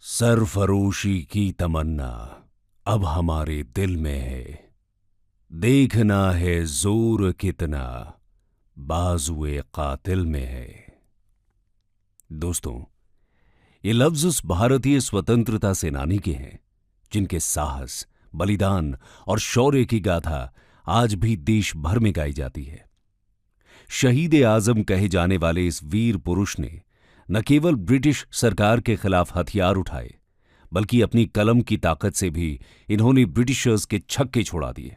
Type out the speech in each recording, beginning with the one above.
सरफरोशी की तमन्ना अब हमारे दिल में है। देखना है जोर कितना बाजुए कातिल में है। दोस्तों, ये लफ्ज उस भारतीय स्वतंत्रता सेनानी के हैं जिनके साहस, बलिदान और शौर्य की गाथा आज भी देश भर में गाई जाती है। शहीद आजम कहे जाने वाले इस वीर पुरुष ने न केवल ब्रिटिश सरकार के खिलाफ हथियार उठाए, बल्कि अपनी कलम की ताकत से भी इन्होंने ब्रिटिशर्स के छक्के छोड़ा दिए।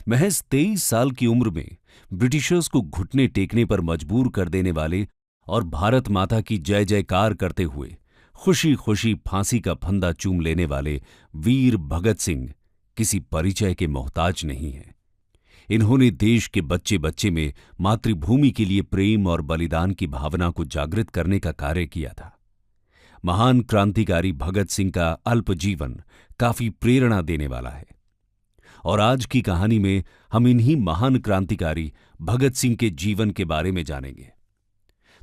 महज 23 साल की उम्र में ब्रिटिशर्स को घुटने टेकने पर मजबूर कर देने वाले और भारत माता की जय जयकार करते हुए खुशी खुशी फांसी का फंदा चूम लेने वाले वीर भगत सिंह किसी परिचय के मोहताज नहीं हैं। इन्होंने देश के बच्चे बच्चे में मातृभूमि के लिए प्रेम और बलिदान की भावना को जागृत करने का कार्य किया था। महान क्रांतिकारी भगत सिंह का अल्प जीवन काफी प्रेरणा देने वाला है और आज की कहानी में हम इन्हीं महान क्रांतिकारी भगत सिंह के जीवन के बारे में जानेंगे।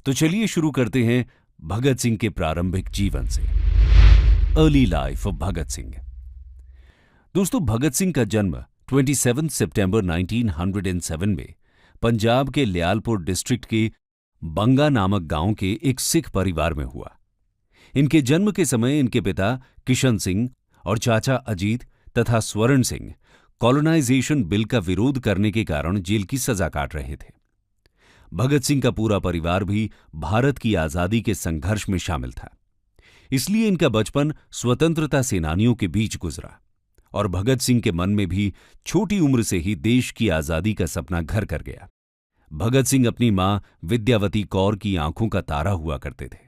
तो चलिए शुरू करते हैं भगत सिंह के प्रारंभिक जीवन से। Early life of Bhagat Singh. दोस्तों, भगत सिंह का जन्म 27 सितंबर 1907 में पंजाब के लियालपुर डिस्ट्रिक्ट के बंगा नामक गांव के एक सिख परिवार में हुआ। इनके जन्म के समय इनके पिता किशन सिंह और चाचा अजीत तथा स्वर्ण सिंह कॉलोनाइजेशन बिल का विरोध करने के कारण जेल की सजा काट रहे थे। भगत सिंह का पूरा परिवार भी भारत की आजादी के संघर्ष में शामिल था, इसलिए इनका बचपन स्वतंत्रता सेनानियों के बीच गुजरा और भगत सिंह के मन में भी छोटी उम्र से ही देश की आजादी का सपना घर कर गया। भगत सिंह अपनी मां विद्यावती कौर की आंखों का तारा हुआ करते थे।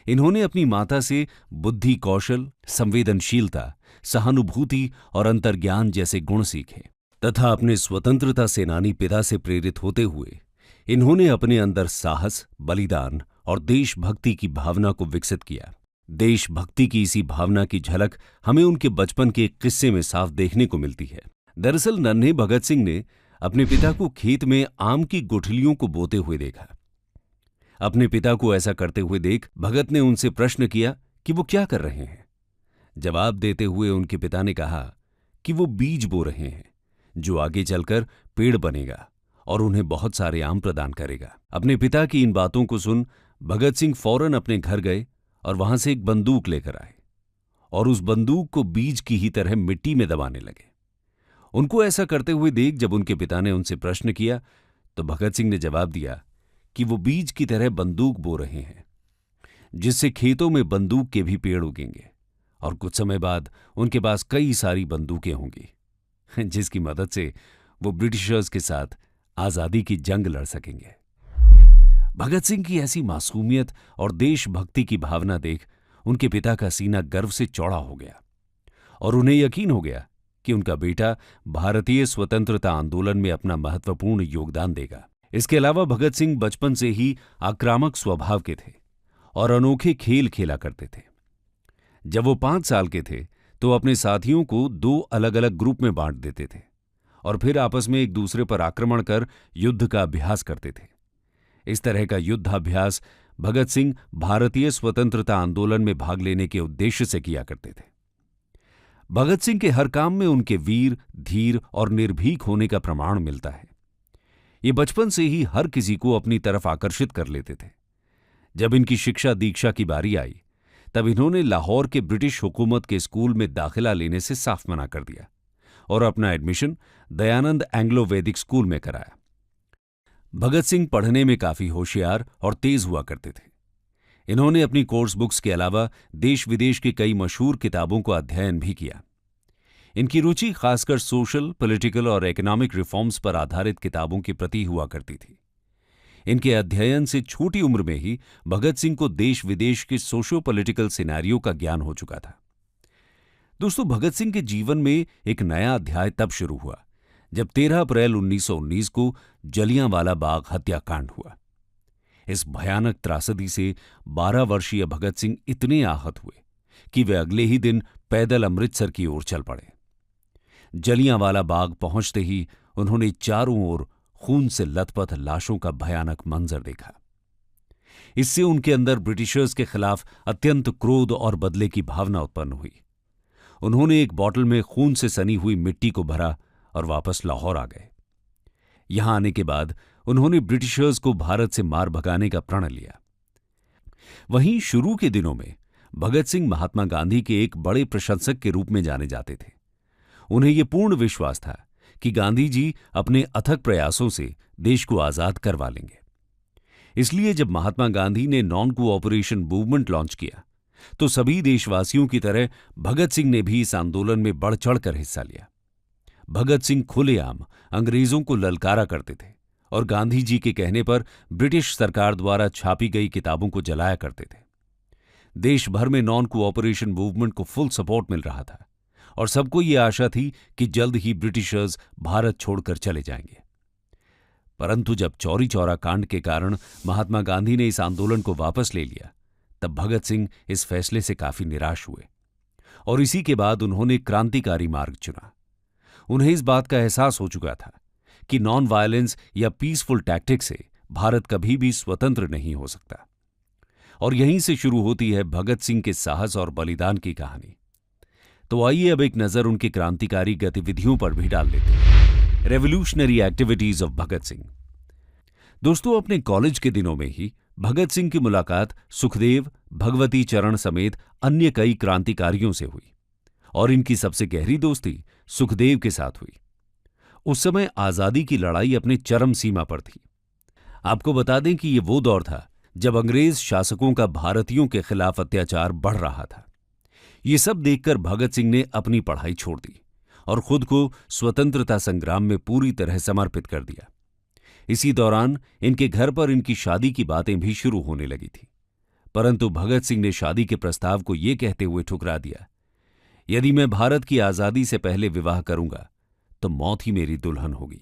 इन्होंने अपनी माता से बुद्धि, कौशल, संवेदनशीलता, सहानुभूति और अंतर्ज्ञान जैसे गुण सीखे तथा अपने स्वतंत्रता सेनानी पिता से प्रेरित होते हुए इन्होंने अपने अंदर साहस, बलिदान और देशभक्ति की भावना को विकसित किया। देशभक्ति की इसी भावना की झलक हमें उनके बचपन के एक किस्से में साफ देखने को मिलती है। दरअसल नन्हे भगत सिंह ने अपने पिता को खेत में आम की गुठलियों को बोते हुए देखा। अपने पिता को ऐसा करते हुए देख भगत ने उनसे प्रश्न किया कि वो क्या कर रहे हैं। जवाब देते हुए उनके पिता ने कहा कि वो बीज बो रहे हैं जो आगे चलकर पेड़ बनेगा और उन्हें बहुत सारे आम प्रदान करेगा। अपने पिता की इन बातों को सुन भगत सिंह फौरन अपने घर गए और वहां से एक बंदूक लेकर आए और उस बंदूक को बीज की ही तरह मिट्टी में दबाने लगे। उनको ऐसा करते हुए देख जब उनके पिता ने उनसे प्रश्न किया तो भगत सिंह ने जवाब दिया कि वो बीज की तरह बंदूक बो रहे हैं जिससे खेतों में बंदूक के भी पेड़ उगेंगे और कुछ समय बाद उनके पास कई सारी बंदूकें होंगी जिसकी मदद से वो ब्रिटिशर्स के साथ आजादी की जंग लड़ सकेंगे। भगत सिंह की ऐसी मासूमियत और देशभक्ति की भावना देख उनके पिता का सीना गर्व से चौड़ा हो गया और उन्हें यकीन हो गया कि उनका बेटा भारतीय स्वतंत्रता आंदोलन में अपना महत्वपूर्ण योगदान देगा। इसके अलावा भगत सिंह बचपन से ही आक्रामक स्वभाव के थे और अनोखे खेल खेला करते थे। जब वो 5 साल के थे तो अपने साथियों को 2 अलग अलग ग्रुप में बांट देते थे और फिर आपस में एक दूसरे पर आक्रमण कर युद्ध का अभ्यास करते थे। इस तरह का युद्धाभ्यास भगत सिंह भारतीय स्वतंत्रता आंदोलन में भाग लेने के उद्देश्य से किया करते थे। भगत सिंह के हर काम में उनके वीर, धीर और निर्भीक होने का प्रमाण मिलता है। ये बचपन से ही हर किसी को अपनी तरफ आकर्षित कर लेते थे। जब इनकी शिक्षा दीक्षा की बारी आई तब इन्होंने लाहौर के ब्रिटिश हुकूमत के स्कूल में दाखिला लेने से साफ मना कर दिया और अपना एडमिशन दयानंद एंग्लो वैदिक स्कूल में कराया। भगत सिंह पढ़ने में काफी होशियार और तेज हुआ करते थे। इन्होंने अपनी कोर्स बुक्स के अलावा देश विदेश के कई मशहूर किताबों का अध्ययन भी किया। इनकी रुचि खासकर सोशल, पॉलिटिकल और इकोनॉमिक रिफॉर्म्स पर आधारित किताबों के प्रति हुआ करती थी। इनके अध्ययन से छोटी उम्र में ही भगत सिंह को देश विदेश के सोशो पॉलिटिकल सिनेरियो का ज्ञान हो चुका था। दोस्तों, भगत सिंह के जीवन में एक नया अध्याय तब शुरू हुआ जब 13 अप्रैल 1919 को जलियांवाला बाग हत्याकांड हुआ। इस भयानक त्रासदी से 12 वर्षीय भगत सिंह इतने आहत हुए कि वे अगले ही दिन पैदल अमृतसर की ओर चल पड़े। जलियांवाला बाग पहुंचते ही उन्होंने चारों ओर खून से लथपथ लाशों का भयानक मंजर देखा। इससे उनके अंदर ब्रिटिशर्स के खिलाफ अत्यंत क्रोध और बदले की भावना उत्पन्न हुई। उन्होंने एक बॉटल में खून से सनी हुई मिट्टी को भरा और वापस लाहौर आ गए। यहां आने के बाद उन्होंने ब्रिटिशर्स को भारत से मार भगाने का प्रण लिया। वहीं शुरू के दिनों में भगत सिंह महात्मा गांधी के एक बड़े प्रशंसक के रूप में जाने जाते थे। उन्हें यह पूर्ण विश्वास था कि गांधी जी अपने अथक प्रयासों से देश को आजाद करवा लेंगे। इसलिए जब महात्मा गांधी ने नॉन कोऑपरेशन मूवमेंट लॉन्च किया तो सभी देशवासियों की तरह भगत सिंह ने भी इस आंदोलन में बढ़ चढ़कर हिस्सा लिया। भगत सिंह खुलेआम अंग्रेजों को ललकारा करते थे और गांधी जी के कहने पर ब्रिटिश सरकार द्वारा छापी गई किताबों को जलाया करते थे। देश भर में नॉन कोऑपरेशन मूवमेंट को फुल सपोर्ट मिल रहा था और सबको ये आशा थी कि जल्द ही ब्रिटिशर्स भारत छोड़कर चले जाएंगे। परंतु जब चौरी चौरा कांड के कारण महात्मा गांधी ने इस आंदोलन को वापस ले लिया, तब भगत सिंह इस फैसले से काफी निराश हुए और इसी के बाद उन्होंने क्रांतिकारी मार्ग चुना। उन्हें इस बात का एहसास हो चुका था कि नॉन वायलेंस या पीसफुल टैक्टिक से भारत कभी भी स्वतंत्र नहीं हो सकता। और यहीं से शुरू होती है भगत सिंह के साहस और बलिदान की कहानी। तो आइए अब एक नजर उनकी क्रांतिकारी गतिविधियों पर भी डाल लेते हैं। Revolutionary activities of Bhagat Singh. दोस्तों, अपने कॉलेज के दिनों में ही भगत सिंह की मुलाकात सुखदेव, भगवती चरण समेत अन्य कई क्रांतिकारियों से हुई और इनकी सबसे गहरी दोस्ती सुखदेव के साथ हुई। उस समय आजादी की लड़ाई अपने चरम सीमा पर थी। आपको बता दें कि यह वो दौर था जब अंग्रेज शासकों का भारतीयों के खिलाफ अत्याचार बढ़ रहा था। ये सब देखकर भगत सिंह ने अपनी पढ़ाई छोड़ दी और खुद को स्वतंत्रता संग्राम में पूरी तरह समर्पित कर दिया। इसी दौरान इनके घर पर इनकी शादी की बातें भी शुरू होने लगी थी, परंतु भगत सिंह ने शादी के प्रस्ताव को यह कहते हुए ठुकरा दिया, यदि मैं भारत की आजादी से पहले विवाह करूंगा तो मौत ही मेरी दुल्हन होगी।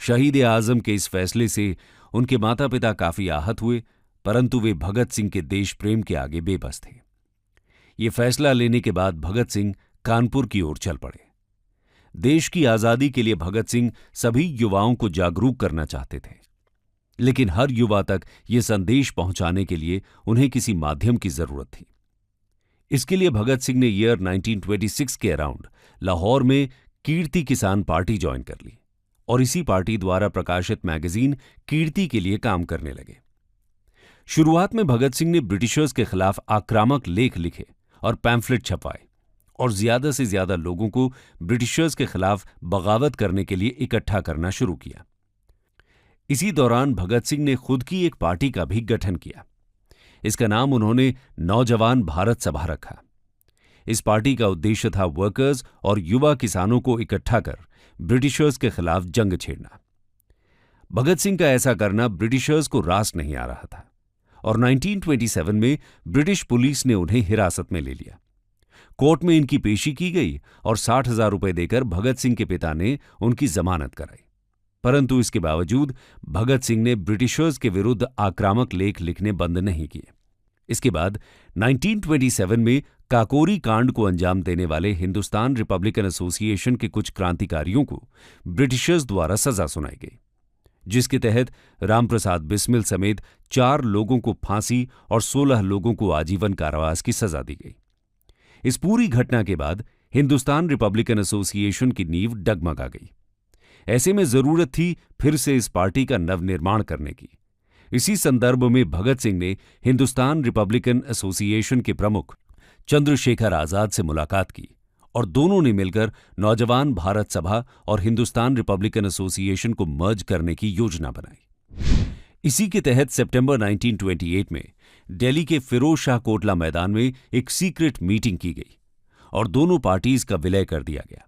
शहीद आजम के इस फैसले से उनके माता पिता काफी आहत हुए, परंतु वे भगत सिंह के देश प्रेम के आगे बेबस थे। ये फैसला लेने के बाद भगत सिंह कानपुर की ओर चल पड़े। देश की आजादी के लिए भगत सिंह सभी युवाओं को जागरूक करना चाहते थे, लेकिन हर युवा तक ये संदेश पहुंचाने के लिए उन्हें किसी माध्यम की जरूरत थी। इसके लिए भगत सिंह ने ईयर 1926 के अराउंड लाहौर में कीर्ति किसान पार्टी ज्वाइन कर ली और इसी पार्टी द्वारा प्रकाशित मैगजीन कीर्ति के लिए काम करने लगे। शुरुआत में भगत सिंह ने ब्रिटिशर्स के खिलाफ आक्रामक लेख लिखे और पैम्फलेट छपवाए और ज्यादा से ज्यादा लोगों को ब्रिटिशर्स के खिलाफ बगावत करने के लिए इकट्ठा करना शुरू किया। इसी दौरान भगत सिंह ने खुद की एक पार्टी का भी गठन किया। इसका नाम उन्होंने नौजवान भारत सभा रखा। इस पार्टी का उद्देश्य था वर्कर्स और युवा किसानों को इकट्ठा कर ब्रिटिशर्स के खिलाफ जंग छेड़ना। भगत सिंह का ऐसा करना ब्रिटिशर्स को रास नहीं आ रहा था और 1927 में ब्रिटिश पुलिस ने उन्हें हिरासत में ले लिया। कोर्ट में इनकी पेशी की गई और 60,000 रुपए देकर भगत सिंह के पिता ने उनकी जमानत कराई, परंतु इसके बावजूद भगत सिंह ने ब्रिटिशर्स के विरुद्ध आक्रामक लेख लिखने बंद नहीं किए। इसके बाद 1927 में काकोरी कांड को अंजाम देने वाले हिंदुस्तान रिपब्लिकन एसोसिएशन के कुछ क्रांतिकारियों को ब्रिटिशर्स द्वारा सजा सुनाई गई, जिसके तहत रामप्रसाद बिस्मिल समेत 4 लोगों को फांसी और 16 लोगों को आजीवन कारावास की सजा दी गई। इस पूरी घटना के बाद हिंदुस्तान रिपब्लिकन एसोसिएशन की नींव डगमगा गई। ऐसे में जरूरत थी फिर से इस पार्टी का नवनिर्माण करने की। इसी संदर्भ में भगत सिंह ने हिंदुस्तान रिपब्लिकन एसोसिएशन के प्रमुख चंद्रशेखर आजाद से मुलाकात की और दोनों ने मिलकर नौजवान भारत सभा और हिंदुस्तान रिपब्लिकन एसोसिएशन को मर्ज करने की योजना बनाई। इसी के तहत सितंबर 1928 में दिल्ली के फिरोज शाह कोटला मैदान में एक सीक्रेट मीटिंग की गई और दोनों पार्टीज का विलय कर दिया गया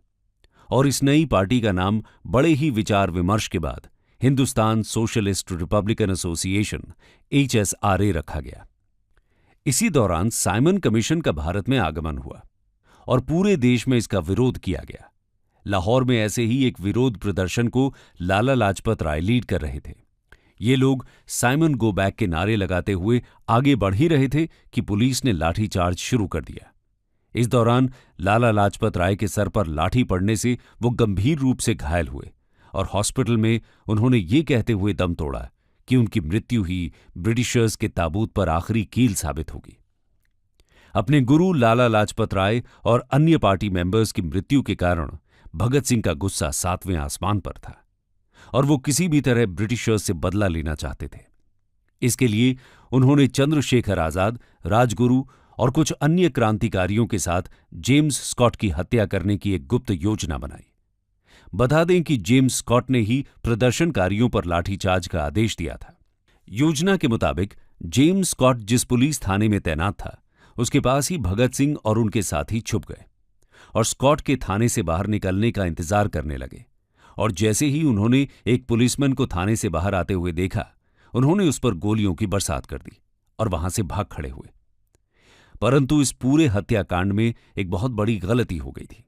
और इस नई पार्टी का नाम बड़े ही विचार विमर्श के बाद Hindustan socialist Republican association HSRA रखा गया। इसी दौरान साइमन कमीशन का भारत में आगमन हुआ और पूरे देश में इसका विरोध किया गया। लाहौर में ऐसे ही एक विरोध प्रदर्शन को लाला लाजपत राय लीड कर रहे थे। ये लोग साइमन गो बैक के नारे लगाते हुए आगे बढ़ ही रहे थे कि पुलिस ने लाठीचार्ज शुरू कर दिया। इस दौरान लाला लाजपत राय के सर पर लाठी पड़ने से वो गंभीर रूप से घायल हुए और हॉस्पिटल में उन्होंने ये कहते हुए दम तोड़ा कि उनकी मृत्यु ही ब्रिटिशर्स के ताबूत पर आखिरी कील साबित होगी। अपने गुरु लाला लाजपत राय और अन्य पार्टी मेंबर्स की मृत्यु के कारण भगत सिंह का गुस्सा 7वें आसमान पर था और वो किसी भी तरह ब्रिटिशर्स से बदला लेना चाहते थे। इसके लिए उन्होंने चंद्रशेखर आजाद, राजगुरु और कुछ अन्य क्रांतिकारियों के साथ जेम्स स्कॉट की हत्या करने की एक गुप्त योजना बनाई। बता दें कि जेम्स स्कॉट ने ही प्रदर्शनकारियों पर लाठीचार्ज का आदेश दिया था। योजना के मुताबिक जेम्स स्कॉट जिस पुलिस थाने में तैनात था, उसके पास ही भगत सिंह और उनके साथी छुप गए और स्कॉट के थाने से बाहर निकलने का इंतजार करने लगे। और जैसे ही उन्होंने एक पुलिसमैन को थाने से बाहर आते हुए देखा, उन्होंने उस पर गोलियों की बरसात कर दी और वहां से भाग खड़े हुए। परंतु इस पूरे हत्याकांड में एक बहुत बड़ी गलती हो गई थी।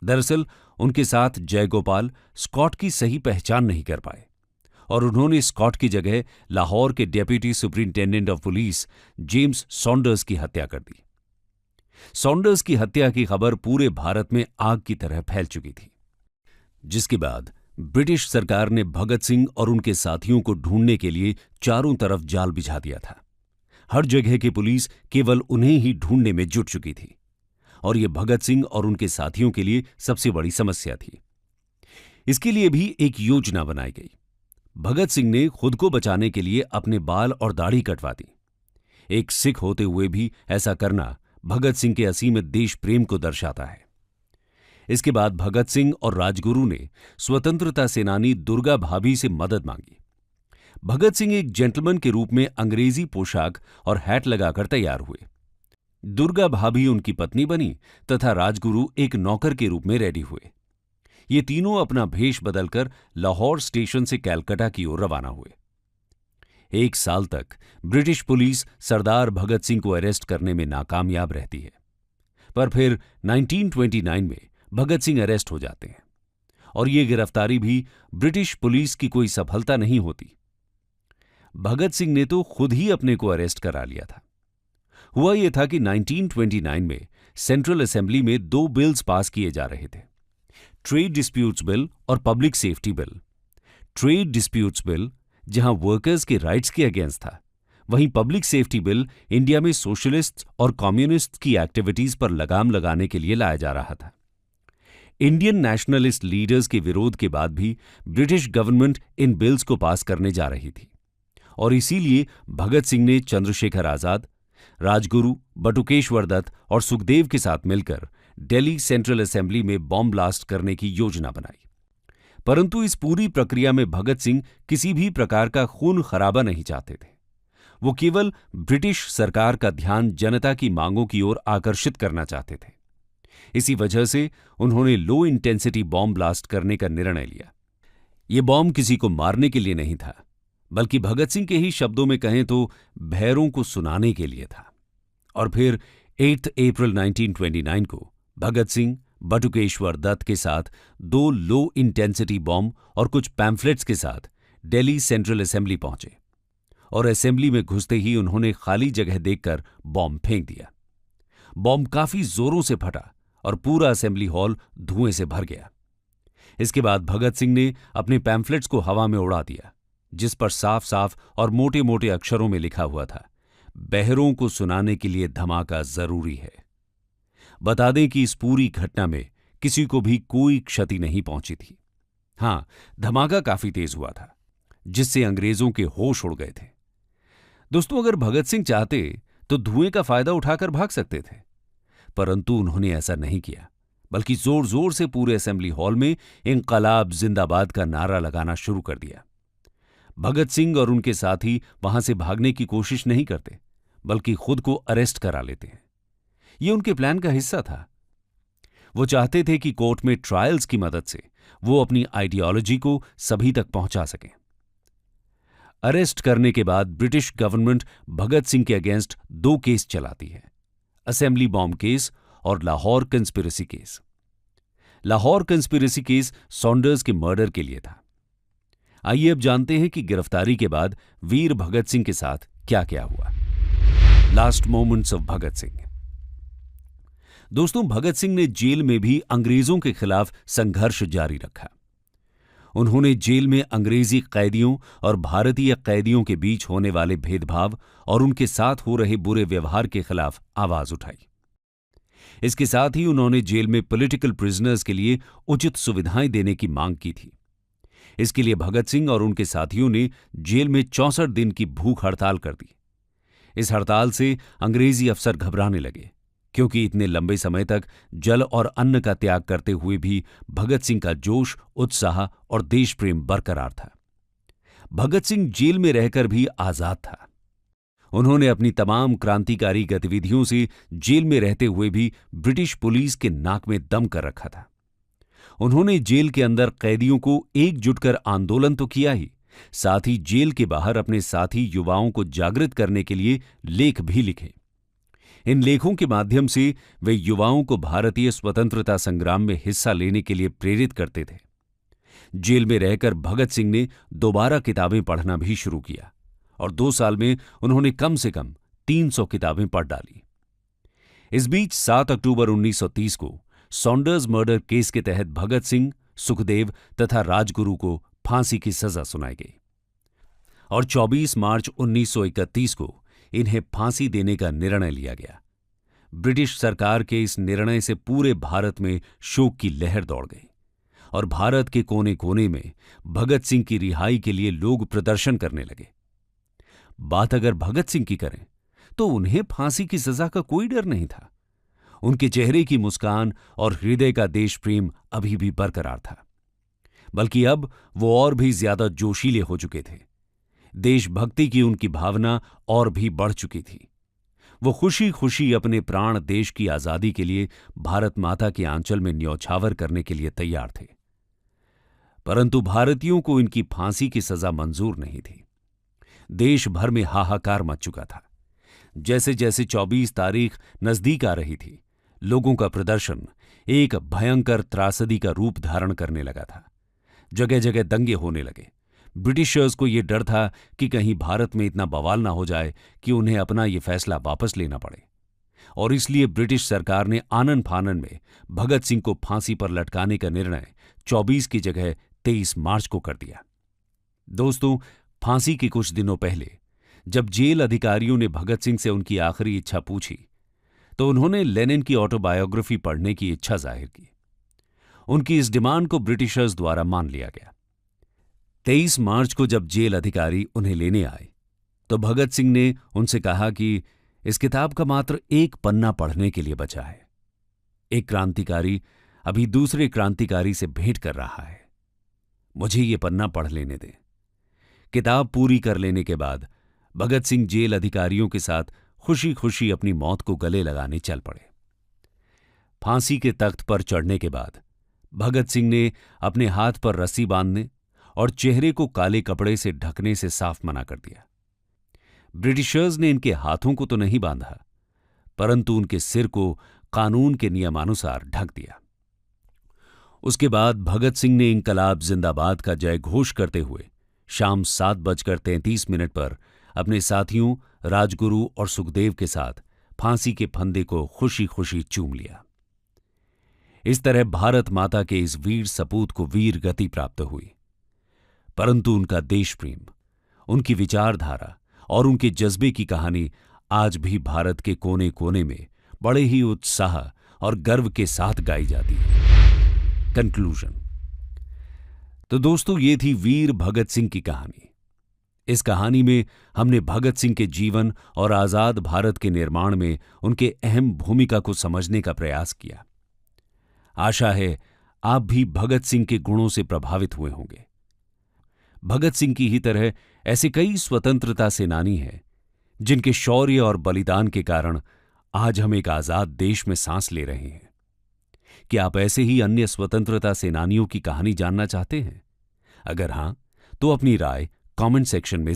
दरअसल उनके साथ जयगोपाल स्कॉट की सही पहचान नहीं कर पाए और उन्होंने स्कॉट की जगह लाहौर के deputy superintendent of police James Saunders की हत्या कर दी। सॉन्डर्स की हत्या की खबर पूरे भारत में आग की तरह फैल चुकी थी, जिसके बाद ब्रिटिश सरकार ने भगत सिंह और उनके साथियों को ढूंढने के लिए चारों तरफ जाल बिछा दिया था। हर जगह की पुलिस केवल उन्हें ही ढूंढने में जुट चुकी थी और यह भगत सिंह और उनके साथियों के लिए सबसे बड़ी समस्या थी। इसके लिए भी एक योजना बनाई गई। भगत सिंह ने खुद को बचाने के लिए अपने बाल और दाढ़ी कटवा दी। एक सिख होते हुए भी ऐसा करना भगत सिंह के असीम देश प्रेम को दर्शाता है। इसके बाद भगत सिंह और राजगुरु ने स्वतंत्रता सेनानी दुर्गा भाभी से मदद मांगी। भगत सिंह एक जेंटलमैन के रूप में अंग्रेजी पोशाक और हैट लगाकर तैयार हुए। दुर्गा भाभी उनकी पत्नी बनी तथा राजगुरु एक नौकर के रूप में रेडी हुए। ये तीनों अपना भेष बदलकर लाहौर स्टेशन से कलकत्ता की ओर रवाना हुए। 1 साल तक ब्रिटिश पुलिस सरदार भगत सिंह को अरेस्ट करने में नाकामयाब रहती है, पर फिर 1929 में भगत सिंह अरेस्ट हो जाते हैं और ये गिरफ्तारी भी ब्रिटिश पुलिस की कोई सफलता नहीं होती। भगत सिंह ने तो खुद ही अपने को अरेस्ट करा लिया था। हुआ यह था कि 1929 में सेंट्रल असेंबली में 2 बिल्स पास किए जा रहे थे, ट्रेड डिस्प्यूट्स बिल और public safety bill. Trade disputes bill जहां वर्कर्स के राइट्स के अगेंस्ट था, वहीं पब्लिक सेफ्टी बिल इंडिया में सोशलिस्ट और कम्युनिस्ट की एक्टिविटीज पर लगाम लगाने के लिए लाया जा रहा था। इंडियन नेशनलिस्ट लीडर्स के विरोध के बाद भी ब्रिटिश गवर्नमेंट इन बिल्स को पास करने जा रही थी और इसीलिए भगत सिंह ने चंद्रशेखर आजाद, राजगुरु, बटुकेश्वर दत्त और सुखदेव के साथ मिलकर दिल्ली सेंट्रल असेंबली में बॉम्ब ब्लास्ट करने की योजना बनाई। परंतु इस पूरी प्रक्रिया में भगत सिंह किसी भी प्रकार का खून खराबा नहीं चाहते थे। वो केवल ब्रिटिश सरकार का ध्यान जनता की मांगों की ओर आकर्षित करना चाहते थे। इसी वजह से उन्होंने लो इंटेंसिटी बॉम्ब ब्लास्ट करने का निर्णय लिया। ये बॉम्ब किसी को मारने के लिए नहीं था, बल्कि भगत सिंह के ही शब्दों में कहें तो भैरों को सुनाने के लिए था। और फिर 8 अप्रैल 1929 को भगत सिंह, बटुकेश्वर दत्त के साथ 2 लो इंटेंसिटी बॉम्ब और कुछ पैम्फलेट्स के साथ दिल्ली सेंट्रल असेंबली पहुंचे और असेंबली में घुसते ही उन्होंने खाली जगह देखकर बॉम्ब फेंक दिया। बॉम्ब काफी जोरों से फटा और पूरा असेंबली हॉल धुएं से भर गया। इसके बाद भगत सिंह ने अपने पैम्फलेट्स को हवा में उड़ा दिया, जिस पर साफ साफ और मोटे मोटे अक्षरों में लिखा हुआ था, बहरों को सुनाने के लिए धमाका जरूरी है। बता दें कि इस पूरी घटना में किसी को भी कोई क्षति नहीं पहुंची थी। हां, धमाका काफी तेज हुआ था, जिससे अंग्रेजों के होश उड़ गए थे। दोस्तों, अगर भगत सिंह चाहते तो धुएं का फायदा उठाकर भाग सकते थे, परंतु उन्होंने ऐसा नहीं किया, बल्कि जोर जोर से पूरे असेंबली हॉल में इंकलाब जिंदाबाद का नारा लगाना शुरू कर दिया। भगत सिंह और उनके साथी वहां से भागने की कोशिश नहीं करते, बल्कि खुद को अरेस्ट करा लेते हैं। यह उनके प्लान का हिस्सा था। वो चाहते थे कि कोर्ट में ट्रायल्स की मदद से वो अपनी आइडियोलॉजी को सभी तक पहुंचा सकें। अरेस्ट करने के बाद ब्रिटिश गवर्नमेंट भगत सिंह के अगेंस्ट 2 केस चलाती है, असेंबली बॉम्ब केस और Lahore conspiracy case. Lahore conspiracy case Saunders के मर्डर के लिए था। आइए अब जानते हैं कि गिरफ्तारी के बाद वीर भगत सिंह के साथ क्या क्या हुआ। Last moments of Bhagat Singh. दोस्तों, भगत सिंह ने जेल में भी अंग्रेजों के खिलाफ संघर्ष जारी रखा। उन्होंने जेल में अंग्रेजी कैदियों और भारतीय कैदियों के बीच होने वाले भेदभाव और उनके साथ हो रहे बुरे व्यवहार के खिलाफ आवाज उठाई। इसके साथ ही उन्होंने जेल में पॉलिटिकल प्रिजनर्स के लिए उचित सुविधाएं देने की मांग की थी। इसके लिए भगत सिंह और उनके साथियों ने जेल में 64 दिन की भूख हड़ताल कर दी। इस हड़ताल से अंग्रेजी अफसर घबराने लगे, क्योंकि इतने लंबे समय तक जल और अन्न का त्याग करते हुए भी भगत सिंह का जोश, उत्साह और देश प्रेम बरकरार था। भगत सिंह जेल में रहकर भी आजाद था। उन्होंने अपनी तमाम क्रांतिकारी गतिविधियों से जेल में रहते हुए भी ब्रिटिश पुलिस के नाक में दम कर रखा था। उन्होंने जेल के अंदर कैदियों को एकजुट कर आंदोलन तो किया ही, साथ ही जेल के बाहर अपने साथी युवाओं को जागृत करने के लिए लेख भी लिखे। इन लेखों के माध्यम से वे युवाओं को भारतीय स्वतंत्रता संग्राम में हिस्सा लेने के लिए प्रेरित करते थे। जेल में रहकर भगत सिंह ने दोबारा किताबें पढ़ना भी शुरू किया और 2 साल में उन्होंने कम से कम 300 किताबें पढ़ डाली। इस बीच 7 अक्टूबर 1930 को सॉन्डर्स मर्डर केस के तहत भगत सिंह, सुखदेव तथा राजगुरु को फांसी की सजा सुनाई गई और 24 मार्च 1931 को इन्हें फांसी देने का निर्णय लिया गया। ब्रिटिश सरकार के इस निर्णय से पूरे भारत में शोक की लहर दौड़ गई और भारत के कोने कोने में भगत सिंह की रिहाई के लिए लोग प्रदर्शन करने लगे। बात अगर भगत सिंह की करें तो उन्हें फांसी की सजा का कोई डर नहीं था। उनके चेहरे की मुस्कान और हृदय का देश प्रेम अभी भी बरकरार था, बल्कि अब वो और भी ज्यादा जोशीले हो चुके थे। देशभक्ति की उनकी भावना और भी बढ़ चुकी थी। वो खुशी खुशी अपने प्राण देश की आजादी के लिए भारत माता के आंचल में न्यौछावर करने के लिए तैयार थे। परंतु भारतीयों को इनकी फांसी की सजा मंजूर नहीं थी। देश भर में हाहाकार मच चुका था। जैसे जैसे 24 तारीख नजदीक आ रही थी, लोगों का प्रदर्शन एक भयंकर त्रासदी का रूप धारण करने लगा था। जगह जगह दंगे होने लगे। ब्रिटिशर्स को यह डर था कि कहीं भारत में इतना बवाल ना हो जाए कि उन्हें अपना यह फैसला वापस लेना पड़े, और इसलिए ब्रिटिश सरकार ने आनन फानन में भगत सिंह को फांसी पर लटकाने का निर्णय 24 की जगह 23 मार्च को कर दिया। दोस्तों, फांसी के कुछ दिनों पहले जब जेल अधिकारियों ने भगत सिंह से उनकी आखिरी इच्छा पूछी तो उन्होंने लेनिन की ऑटोबायोग्राफी पढ़ने की इच्छा जाहिर की। उनकी इस डिमांड को ब्रिटिशर्स द्वारा मान लिया गया। 23 मार्च को जब जेल अधिकारी उन्हें लेने आए तो भगत सिंह ने उनसे कहा कि इस किताब का मात्र एक पन्ना पढ़ने के लिए बचा है। एक क्रांतिकारी अभी दूसरे क्रांतिकारी से भेंट कर रहा है, मुझे ये पन्ना पढ़ लेने दें। किताब पूरी कर लेने के बाद भगत सिंह जेल अधिकारियों के साथ खुशी खुशी अपनी मौत को गले लगाने चल पड़े। फांसी के तख्त पर चढ़ने के बाद भगत सिंह ने अपने हाथ पर रस्सी बांधने और चेहरे को काले कपड़े से ढकने से साफ मना कर दिया। ब्रिटिशर्स ने इनके हाथों को तो नहीं बांधा, परंतु उनके सिर को कानून के नियमानुसार ढक दिया। उसके बाद भगत सिंह ने इंकलाब जिंदाबाद का जय घोष करते हुए शाम 7:33 पर अपने साथियों राजगुरु और सुखदेव के साथ फांसी के फंदे को खुशी खुशी चूम लिया। इस तरह भारत माता के इस वीर सपूत को वीर गति प्राप्त हुई। परंतु उनका देश प्रेम, उनकी विचारधारा और उनके जज्बे की कहानी आज भी भारत के कोने कोने में बड़े ही उत्साह और गर्व के साथ गाई जाती है। कंक्लूजन। तो दोस्तों, ये थी वीर भगत सिंह की कहानी। इस कहानी में हमने भगत सिंह के जीवन और आजाद भारत के निर्माण में उनके अहम भूमिका को समझने का प्रयास किया। आशा है आप भी भगत सिंह के गुणों से प्रभावित हुए होंगे। भगत सिंह की ही तरह ऐसे कई स्वतंत्रता सेनानी हैं जिनके शौर्य और बलिदान के कारण आज हम एक आजाद देश में सांस ले रहे हैं। क्या आप ऐसे ही अन्य स्वतंत्रता सेनानियों की कहानी जानना चाहते हैं? अगर हां, तो अपनी राय कमेंट सेक्शन में